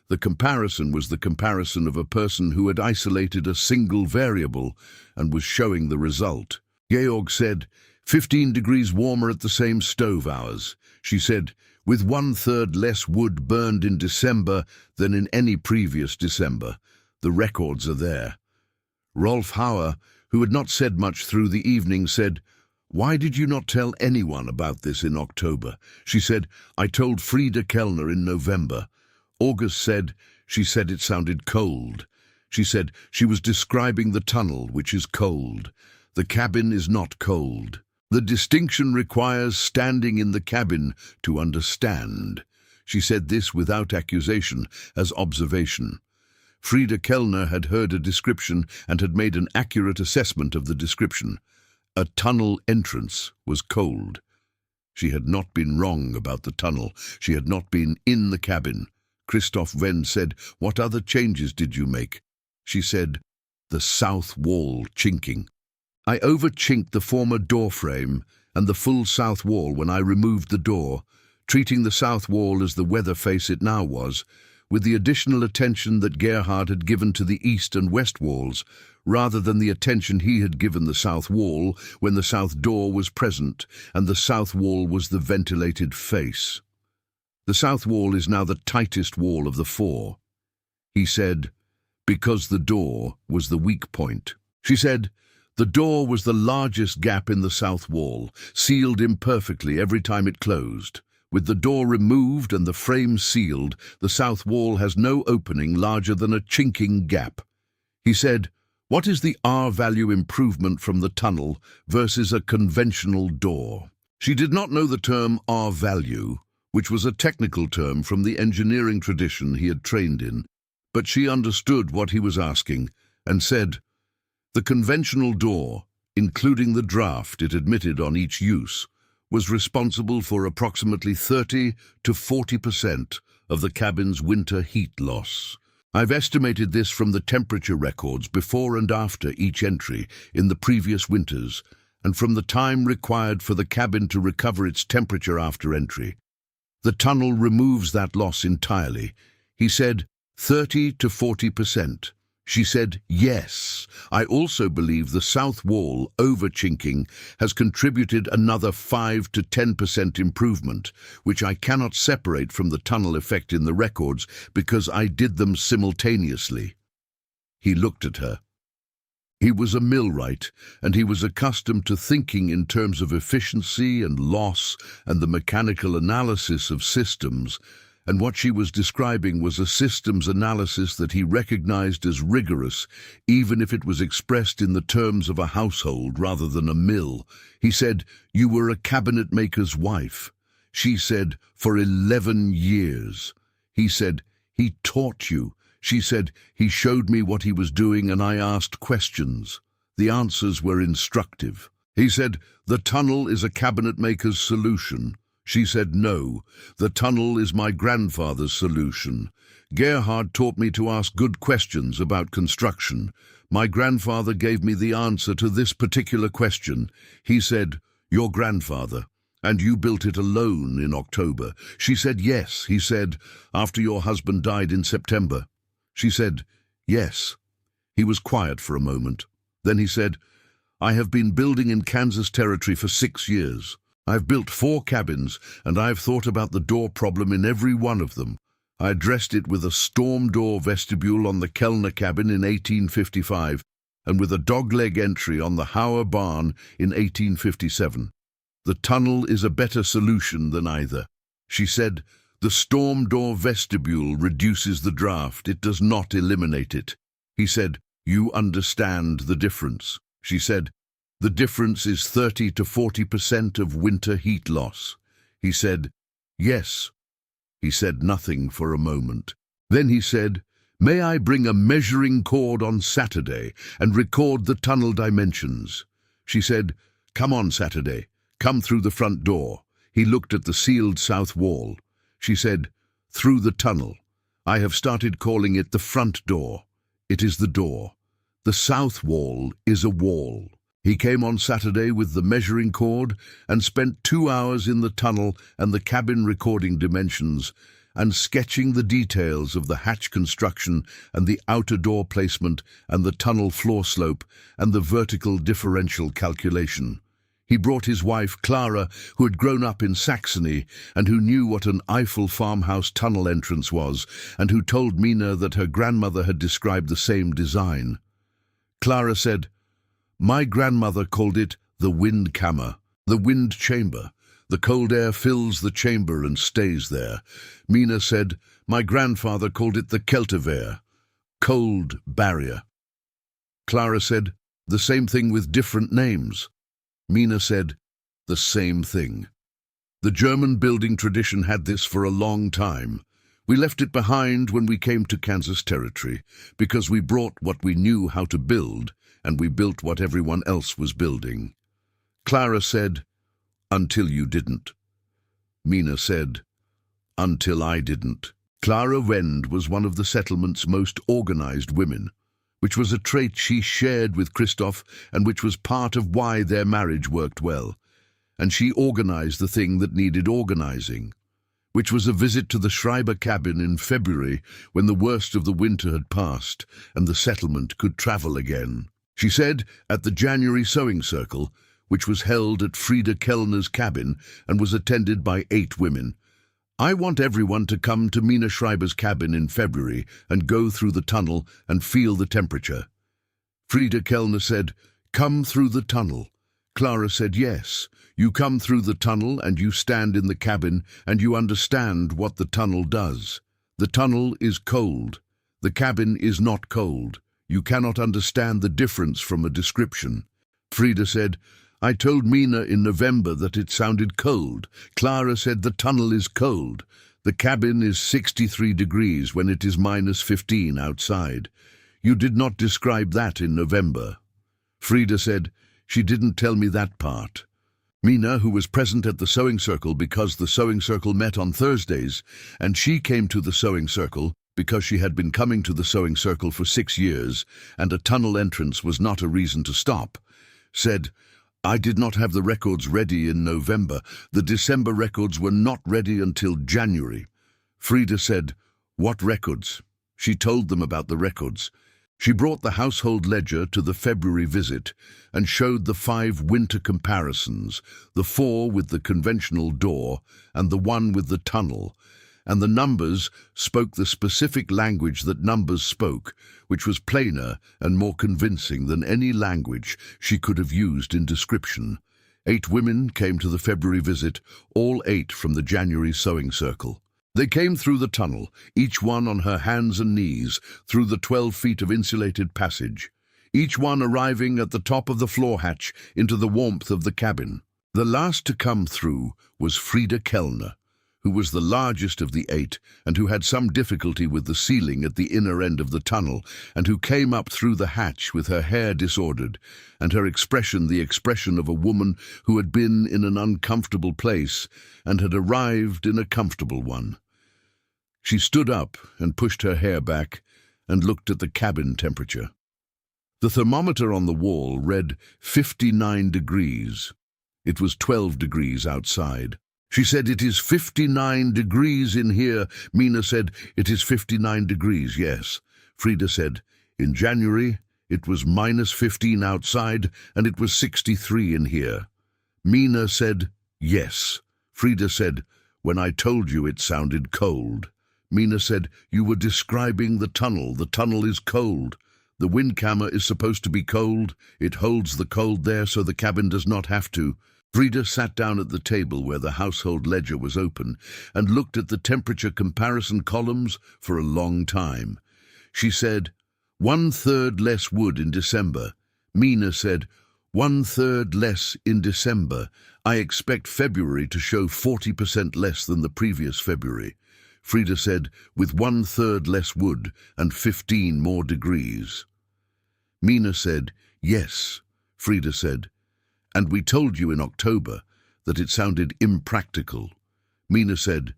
The comparison was the comparison of a person who had isolated a single variable and was showing the result. Georg said, 15 degrees warmer at the same stove hours. She said, with 1/3 less wood burned in December than in any previous December. The records are there. Rolf Hauer, who had not said much through the evening, said, "Why did you not tell anyone about this in October?" She said, "I told Frieda Kellner in November." August said, "She said it sounded cold." She said, "She was describing the tunnel, which is cold. The cabin is not cold. The distinction requires standing in the cabin to understand." She said this without accusation, as observation. Frieda Kellner had heard a description and had made an accurate assessment of the description. A tunnel entrance was cold. She had not been wrong about the tunnel. She had not been in the cabin. Christoph Venn said, "What other changes did you make?" She said, "The south wall chinking. I over-chinked the former door frame and the full south wall when I removed the door, treating the south wall as the weather face it now was, with the additional attention that Gerhard had given to the east and west walls, rather than the attention he had given the south wall when the south door was present and the south wall was the ventilated face. The south wall is now the tightest wall of the 4. He said, because the door was the weak point. She said, the door was the largest gap in the south wall, sealed imperfectly every time it closed. With the door removed and the frame sealed, the south wall has no opening larger than a chinking gap. He said, what is the R-value improvement from the tunnel versus a conventional door? She did not know the term R-value, which was a technical term from the engineering tradition he had trained in, but she understood what he was asking and said, the conventional door, including the draft it admitted on each use, was responsible for approximately 30 to 40% of the cabin's winter heat loss. I've estimated this from the temperature records before and after each entry in the previous winters, and from the time required for the cabin to recover its temperature after entry. The tunnel removes that loss entirely. He said 30 to 40%. She said, yes, I also believe the south wall, over-chinking, has contributed another 5 to 10% improvement, which I cannot separate from the tunnel effect in the records because I did them simultaneously. He looked at her. He was a millwright, and he was accustomed to thinking in terms of efficiency and loss and the mechanical analysis of systems, and what she was describing was a systems analysis that he recognized as rigorous, even if it was expressed in the terms of a household rather than a mill. He said, you were a cabinet maker's wife. She said, for 11 years. He said, he taught you. She said, he showed me what he was doing and I asked questions. The answers were instructive. He said, the tunnel is a cabinet maker's solution. She said, no, the tunnel is my grandfather's solution. Gerhard taught me to ask good questions about construction. My grandfather gave me the answer to this particular question. He said, your grandfather, and you built it alone in October. She said, yes. He said, after your husband died in September. She said, yes. He was quiet for a moment. Then he said, I have been building in Kansas Territory for 6 years. I've built 4 cabins, and I've thought about the door problem in every one of them. I addressed it with a storm door vestibule on the Kellner cabin in 1855, and with a dogleg entry on the Hauer barn in 1857. The tunnel is a better solution than either. She said, the storm door vestibule reduces the draft, it does not eliminate it. He said, you understand the difference. She said, The difference is 30 to 40% of winter heat loss. He said, yes. He said nothing for a moment. Then he said, may I bring a measuring cord on Saturday and record the tunnel dimensions? She said, come on Saturday, come through the front door. He looked at the sealed south wall. She said, through the tunnel. I have started calling it the front door. It is the door. The south wall is a wall. He came on Saturday with the measuring cord and spent 2 hours in the tunnel and the cabin recording dimensions and sketching the details of the hatch construction and the outer door placement and the tunnel floor slope and the vertical differential calculation. He brought his wife, Clara, who had grown up in Saxony and who knew what an Eiffel farmhouse tunnel entrance was, and who told Mina that her grandmother had described the same design. Clara said, my grandmother called it the wind kammer, the wind chamber. The cold air fills the chamber and stays there. Mina said, my grandfather called it the Keltewehr, cold barrier. Clara said, the same thing with different names. Mina said, the same thing. The German building tradition had this for a long time. We left it behind when we came to Kansas Territory, because we brought what we knew how to build, and we built what everyone else was building. Clara said, until you didn't. Mina said, until I didn't. Clara Wend was one of the settlement's most organized women, which was a trait she shared with Christoph and which was part of why their marriage worked well. And she organized the thing that needed organizing, which was a visit to the Schreiber cabin in February when the worst of the winter had passed and the settlement could travel again. She said at the January sewing circle, which was held at Frieda Kellner's cabin and was attended by 8 women, I want everyone to come to Mina Schreiber's cabin in February and go through the tunnel and feel the temperature. Frieda Kellner said, come through the tunnel. Clara said, yes. You come through the tunnel and you stand in the cabin and you understand what the tunnel does. The tunnel is cold. The cabin is not cold. You cannot understand the difference from a description. Frieda said, I told Mina in November that it sounded cold. Clara said the tunnel is cold. The cabin is 63 degrees when it is -15 outside. You did not describe that in November. Frieda said, she didn't tell me that part. Mina, who was present at the sewing circle because the sewing circle met on Thursdays, and she came to the sewing circle because she had been coming to the sewing circle for 6 years, and a tunnel entrance was not a reason to stop, said, I did not have the records ready in November. The December records were not ready until January. Frieda said, what records? She told them about the records. She brought the household ledger to the February visit and showed the 5 winter comparisons, the 4 with the conventional door and the 1 with the tunnel, and the numbers spoke the specific language that numbers spoke, which was plainer and more convincing than any language she could have used in description. 8 women came to the February visit, all 8 from the January sewing circle. They came through the tunnel, each one on her hands and knees, through the 12 feet of insulated passage, each one arriving at the top of the floor hatch into the warmth of the cabin. The last to come through was Frieda Kellner, who was the largest of the 8 and who had some difficulty with the ceiling at the inner end of the tunnel, and who came up through the hatch with her hair disordered and her expression the expression of a woman who had been in an uncomfortable place and had arrived in a comfortable one. She stood up and pushed her hair back and looked at the cabin temperature. The thermometer on the wall read 59 degrees. It was 12 degrees outside. She said, it is 59 degrees in here. Mina said, it is 59 degrees, yes. Frieda said, in January, it was -15 outside and it was 63 in here. Mina said, yes. Frieda said, when I told you it sounded cold. Mina said, you were describing the tunnel. The tunnel is cold. The windkammer is supposed to be cold. It holds the cold there so the cabin does not have to. Frieda sat down at the table where the household ledger was open and looked at the temperature comparison columns for a long time. She said, 1/3 less wood in December. Mina said, 1/3 less in December. I expect February to show 40% less than the previous February. Frida said, with 1/3 less wood and 15 more degrees. Mina said, yes. Frida said, and we told you in October that it sounded impractical. Mina said,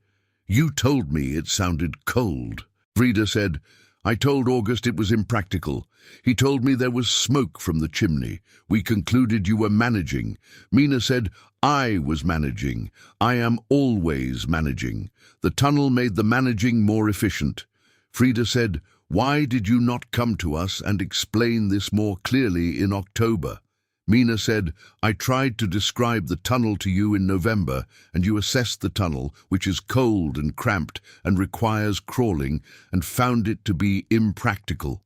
you told me it sounded cold. Frida said, I told August it was impractical. He told me there was smoke from the chimney. We concluded you were managing. Mina said, I was managing. I am always managing. The tunnel made the managing more efficient. Frida said, why did you not come to us and explain this more clearly in October? Mina said, I tried to describe the tunnel to you in November, and you assessed the tunnel, which is cold and cramped and requires crawling, and found it to be impractical.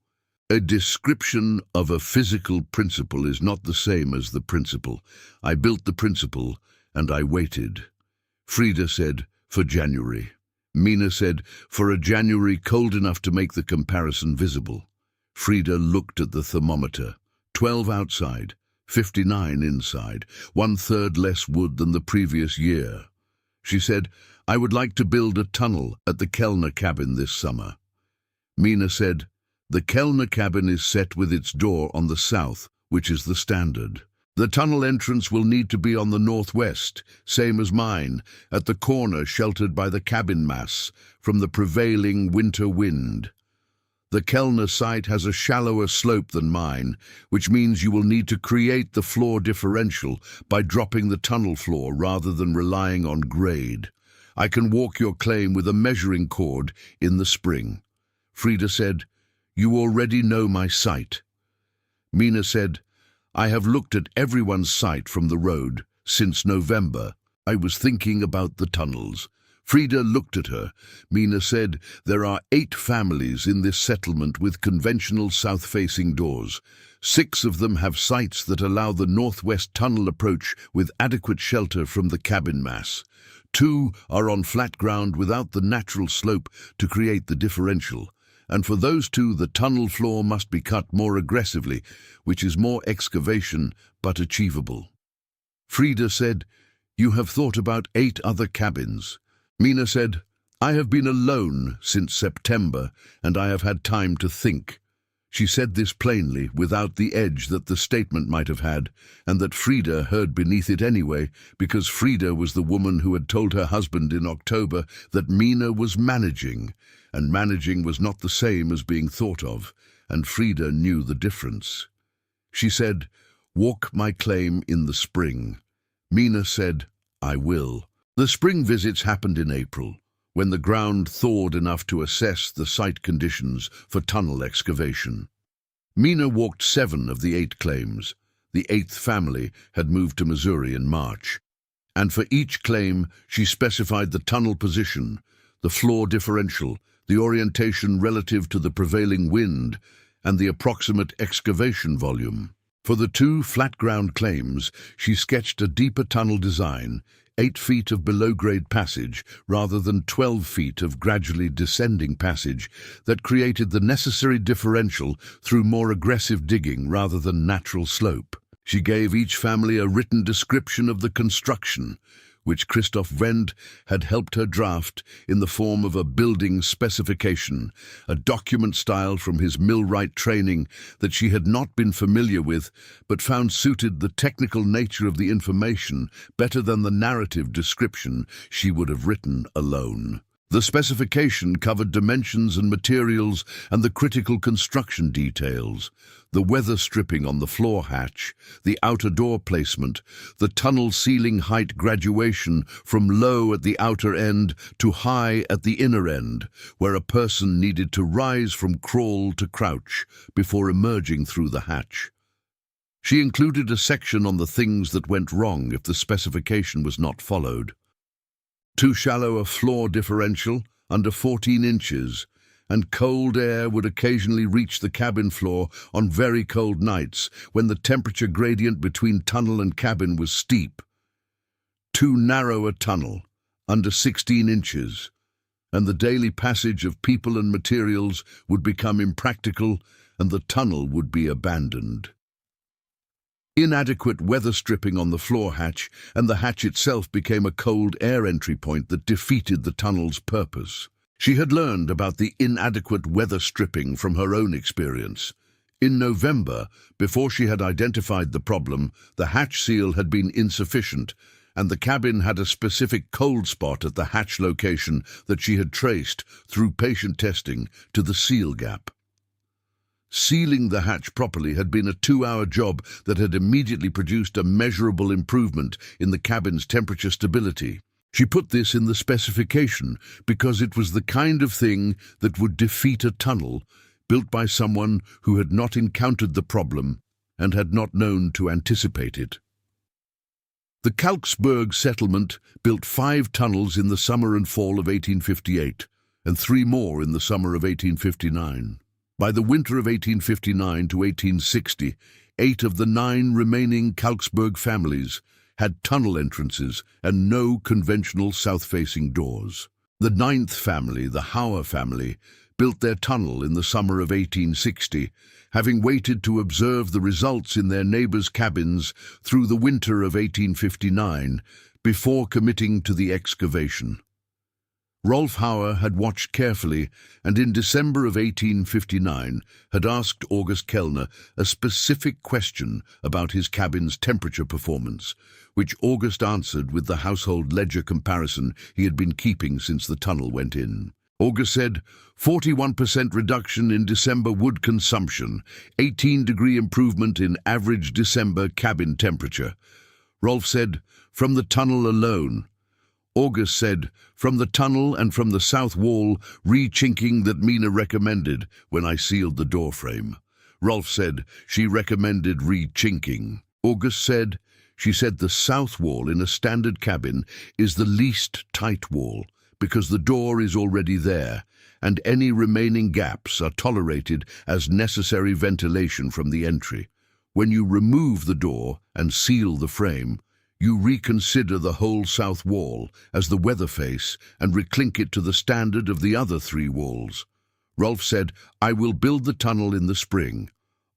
A description of a physical principle is not the same as the principle. I built the principle, and I waited. Frida said, for January. Mina said, for a January cold enough to make the comparison visible. Frida looked at the thermometer. 12 outside. 59 inside, 1/3 less wood than the previous year. She said, I would like to build a tunnel at the Kellner cabin this summer. Mina said, the Kellner cabin is set with its door on the south, which is the standard. The tunnel entrance will need to be on the northwest, same as mine, at the corner sheltered by the cabin mass from the prevailing winter wind. The Kellner site has a shallower slope than mine, which means you will need to create the floor differential by dropping the tunnel floor rather than relying on grade. I can walk your claim with a measuring cord in the spring. Frida said, you already know my site. Mina said, I have looked at everyone's site from the road since November. I was thinking about the tunnels. Frida looked at her. Mina said, there are 8 families in this settlement with conventional south-facing doors. 6 of them have sites that allow the northwest tunnel approach with adequate shelter from the cabin mass. 2 are on flat ground without the natural slope to create the differential. And for those 2, the tunnel floor must be cut more aggressively, which is more excavation but achievable. Frida said, you have thought about 8 other cabins. Mina said, I have been alone since September, and I have had time to think. She said this plainly, without the edge that the statement might have had, and that Frida heard beneath it anyway, because Frida was the woman who had told her husband in October that Mina was managing, and managing was not the same as being thought of, and Frida knew the difference. She said, walk my claim in the spring. Mina said, I will. The spring visits happened in April, when the ground thawed enough to assess the site conditions for tunnel excavation. Mina walked 7 of the 8 claims. The 8th family had moved to Missouri in March. And for each claim, she specified the tunnel position, the floor differential, the orientation relative to the prevailing wind, and the approximate excavation volume. For the 2 flat-ground claims, she sketched a deeper tunnel design, 8 feet of below-grade passage rather than 12 feet of gradually descending passage that created the necessary differential through more aggressive digging rather than natural slope. She gave each family a written description of the construction, which Christoph Wendt had helped her draft in the form of a building specification, a document style from his millwright training that she had not been familiar with, but found suited the technical nature of the information better than the narrative description she would have written alone. The specification covered dimensions and materials and the critical construction details, the weather stripping on the floor hatch, the outer door placement, the tunnel ceiling height graduation from low at the outer end to high at the inner end, where a person needed to rise from crawl to crouch before emerging through the hatch. She included a section on the things that went wrong if the specification was not followed. Too shallow a floor differential, under 14 inches, and cold air would occasionally reach the cabin floor on very cold nights when the temperature gradient between tunnel and cabin was steep. Too narrow a tunnel, under 16 inches, and the daily passage of people and materials would become impractical and the tunnel would be abandoned. Inadequate weather stripping on the floor hatch, and the hatch itself became a cold air entry point that defeated the tunnel's purpose. She had learned about the inadequate weather stripping from her own experience. In November, before she had identified the problem, the hatch seal had been insufficient, and the cabin had a specific cold spot at the hatch location that she had traced, through patient testing, to the seal gap. Sealing the hatch properly had been a 2-hour job that had immediately produced a measurable improvement in the cabin's temperature stability. She put this in the specification because it was the kind of thing that would defeat a tunnel built by someone who had not encountered the problem and had not known to anticipate it. The Kalksburg settlement built 5 tunnels in the summer and fall of 1858, and 3 more in the summer of 1859. By the winter of 1859 to 1860, 8 of the 9 remaining Kalksburg families had tunnel entrances and no conventional south-facing doors. The 9th family, the Hauer family, built their tunnel in the summer of 1860, having waited to observe the results in their neighbors' cabins through the winter of 1859 before committing to the excavation. Rolf Hauer had watched carefully and in December of 1859 had asked August Kellner a specific question about his cabin's temperature performance, which August answered with the household ledger comparison he had been keeping since the tunnel went in. August said, 41% reduction in December wood consumption, 18-degree improvement in average December cabin temperature. Rolf said, from the tunnel alone. August said, from the tunnel and from the south wall, re-chinking that Mina recommended when I sealed the door frame. Rolf said, she recommended re-chinking. August said, she said the south wall in a standard cabin is the least tight wall because the door is already there and any remaining gaps are tolerated as necessary ventilation from the entry. When you remove the door and seal the frame, you reconsider the whole south wall as the weather face and reclink it to the standard of the other 3 walls. Rolf said, I will build the tunnel in the spring.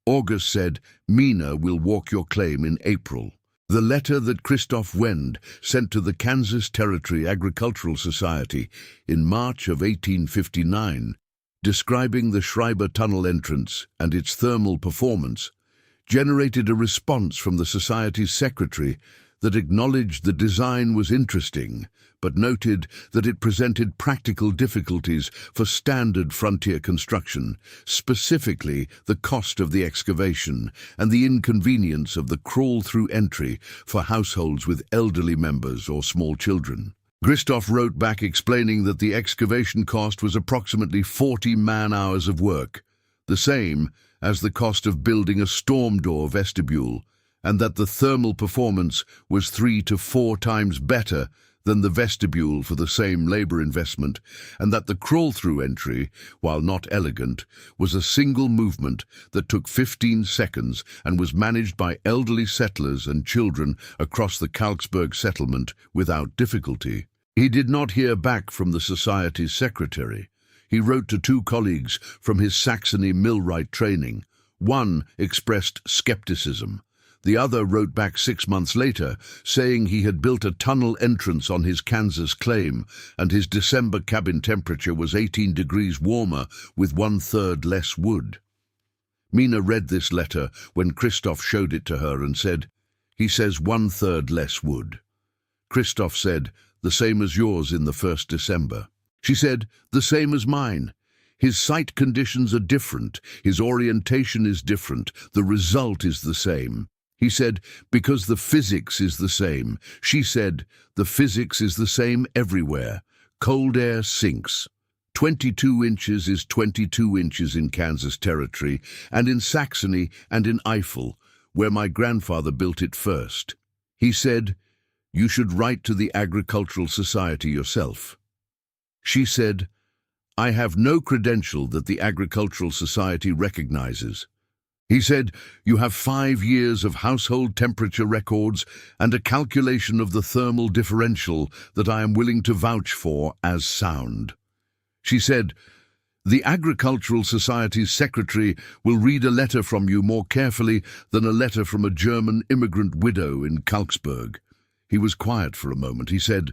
August said, Mina will walk your claim in April. The letter that Christoph Wend sent to the Kansas Territory Agricultural Society in March of 1859, describing the Schreiber Tunnel entrance and its thermal performance, generated a response from the Society's secretary that acknowledged the design was interesting, but noted that it presented practical difficulties for standard frontier construction, specifically the cost of the excavation and the inconvenience of the crawl-through entry for households with elderly members or small children. Christoph wrote back explaining that the excavation cost was approximately 40 man-hours of work, the same as the cost of building a storm door vestibule, and that the thermal performance was 3 to 4 times better than the vestibule for the same labor investment, and that the crawl-through entry, while not elegant, was a single movement that took 15 seconds and was managed by elderly settlers and children across the Kalksburg settlement without difficulty. He did not hear back from the Society's secretary. He wrote to 2 colleagues from his Saxony millwright training. One expressed skepticism. The other wrote back 6 months later, saying he had built a tunnel entrance on his Kansas claim, and his December cabin temperature was 18 degrees warmer with 1/3 less wood. Mina read this letter when Christoph showed it to her and said, he says 1/3 less wood. Christoph said, the same as yours in the 1st December. She said, the same as mine. His site conditions are different, his orientation is different, the result is the same. He said, because the physics is the same. She said, the physics is the same everywhere. Cold air sinks. 22 inches is 22 inches in Kansas Territory, and in Saxony and in Eifel, where my grandfather built it first. He said, you should write to the Agricultural Society yourself. She said, I have no credential that the Agricultural Society recognizes. He said, you have 5 years of household temperature records and a calculation of the thermal differential that I am willing to vouch for as sound. She said, The Agricultural Society's secretary will read a letter from you more carefully than a letter from a German immigrant widow in Kalksburg." He was quiet for a moment. He said,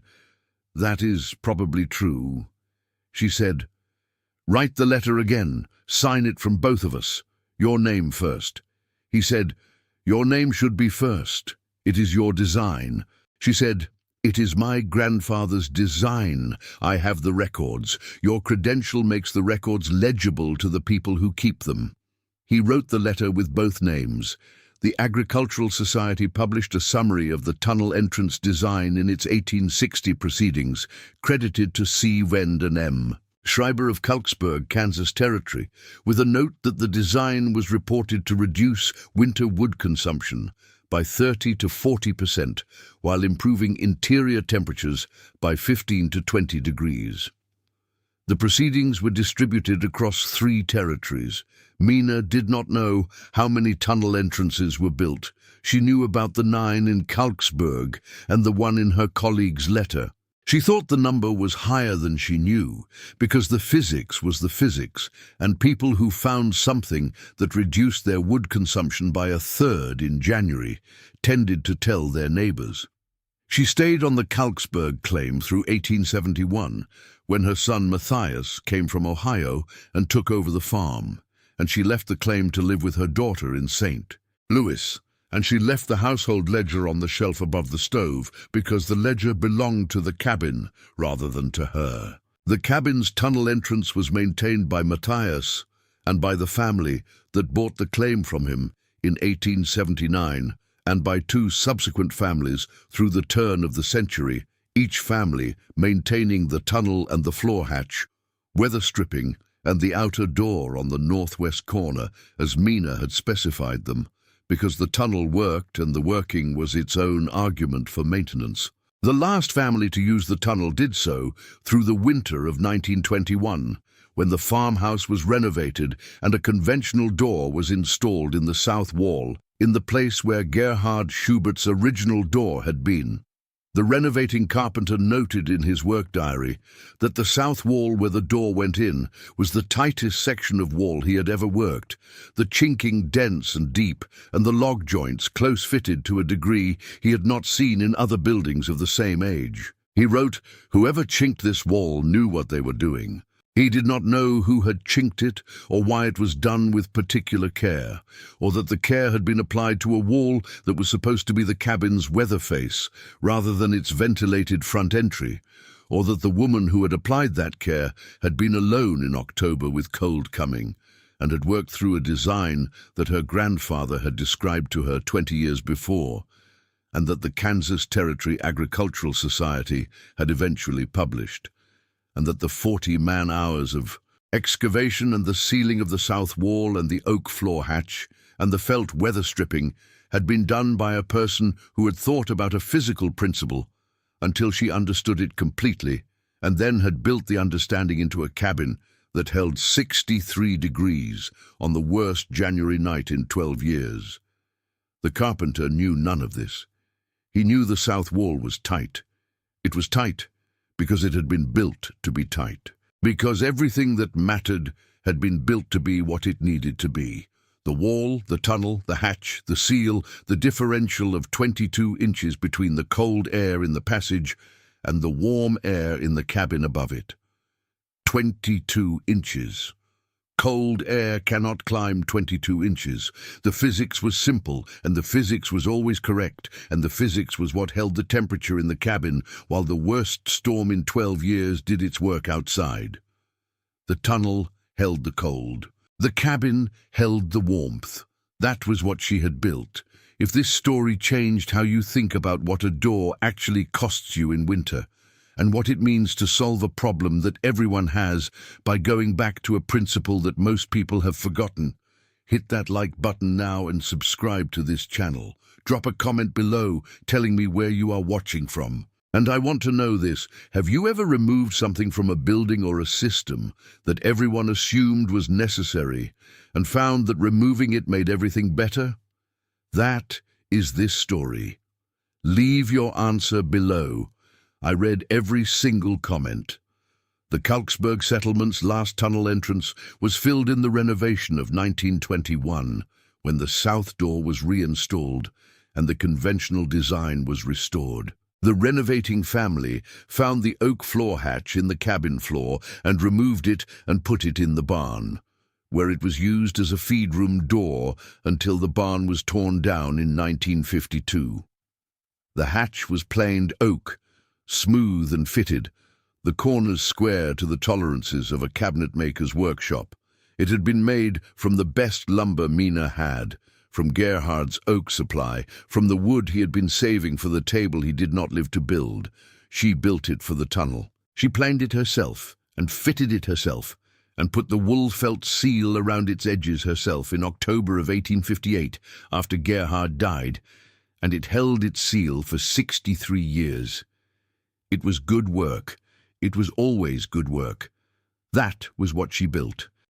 "That is probably true." She said, "Write the letter again. Sign it from both of us. Your name first." He said, "Your name should be first. It is your design." She said, "It is my grandfather's design. I have the records. Your credential makes the records legible to the people who keep them." He wrote the letter with both names. The Agricultural Society published a summary of the tunnel entrance design in its 1860 proceedings, credited to C. Wend and M. Schreiber of Kalksburg, Kansas Territory, with a note that the design was reported to reduce winter wood consumption by 30 to 40%, while improving interior temperatures by 15 to 20 degrees. The proceedings were distributed across 3 territories. Mina did not know how many tunnel entrances were built. She knew about the 9 in Kalksburg and the one in her colleague's letter. She thought the number was higher than she knew, because the physics was the physics, and people who found something that reduced their wood consumption by 1/3 in January tended to tell their neighbors. She stayed on the Kalksburg claim through 1871, when her son Matthias came from Ohio and took over the farm, and she left the claim to live with her daughter in St. Louis. And she left the household ledger on the shelf above the stove because the ledger belonged to the cabin rather than to her. The cabin's tunnel entrance was maintained by Matthias and by the family that bought the claim from him in 1879, and by 2 subsequent families through the turn of the century, each family maintaining the tunnel and the floor hatch, weather stripping, and the outer door on the northwest corner as Mina had specified them, because the tunnel worked and the working was its own argument for maintenance. The last family to use the tunnel did so through the winter of 1921, when the farmhouse was renovated and a conventional door was installed in the south wall, in the place where Gerhard Schubert's original door had been. The renovating carpenter noted in his work diary that the south wall where the door went in was the tightest section of wall he had ever worked, the chinking dense and deep, and the log joints close-fitted to a degree he had not seen in other buildings of the same age. He wrote, "Whoever chinked this wall knew what they were doing. He did not know who had chinked it, or why it was done with particular care, or that the care had been applied to a wall that was supposed to be the cabin's weather face, rather than its ventilated front entry, or that the woman who had applied that care had been alone in October with cold coming, and had worked through a design that her grandfather had described to her 20 years before, and that the Kansas Territory Agricultural Society had eventually published, and that the 40 man-hours of excavation and the sealing of the south wall and the oak floor hatch and the felt weather stripping had been done by a person who had thought about a physical principle until she understood it completely, and then had built the understanding into a cabin that held 63 degrees on the worst January night in 12 years. The carpenter knew none of this. He knew the south wall was tight. It was tight because it had been built to be tight, because everything that mattered had been built to be what it needed to be. The wall, the tunnel, the hatch, the seal, the differential of 22 inches between the cold air in the passage and the warm air in the cabin above it. 22 inches. Cold air cannot climb 22 inches. The physics was simple, and the physics was always correct, and the physics was what held the temperature in the cabin while the worst storm in 12 years did its work outside. The tunnel held the cold. The cabin held the warmth. That was what she had built. If this story changed how you think about what a door actually costs you in winter, and what it means to solve a problem that everyone has by going back to a principle that most people have forgotten, hit that like button now and subscribe to this channel. Drop a comment below telling me where you are watching from. And I want to know this: have you ever removed something from a building or a system that everyone assumed was necessary and found that removing it made everything better? That is this story. Leave your answer below. I read every single comment. The Kalksburg settlement's last tunnel entrance was filled in the renovation of 1921, when the south door was reinstalled and the conventional design was restored. The renovating family found the oak floor hatch in the cabin floor and removed it and put it in the barn, where it was used as a feed room door until the barn was torn down in 1952. The hatch was planed oak, smooth and fitted, the corners square to the tolerances of a cabinet maker's workshop. It had been made from the best lumber Mina had, from Gerhard's oak supply, from the wood he had been saving for the table he did not live to build. She built it for the tunnel. She planed it herself, and fitted it herself, and put the wool-felt seal around its edges herself in October of 1858, after Gerhard died, and it held its seal for 63 years. It was good work. It was always good work. That was what she built.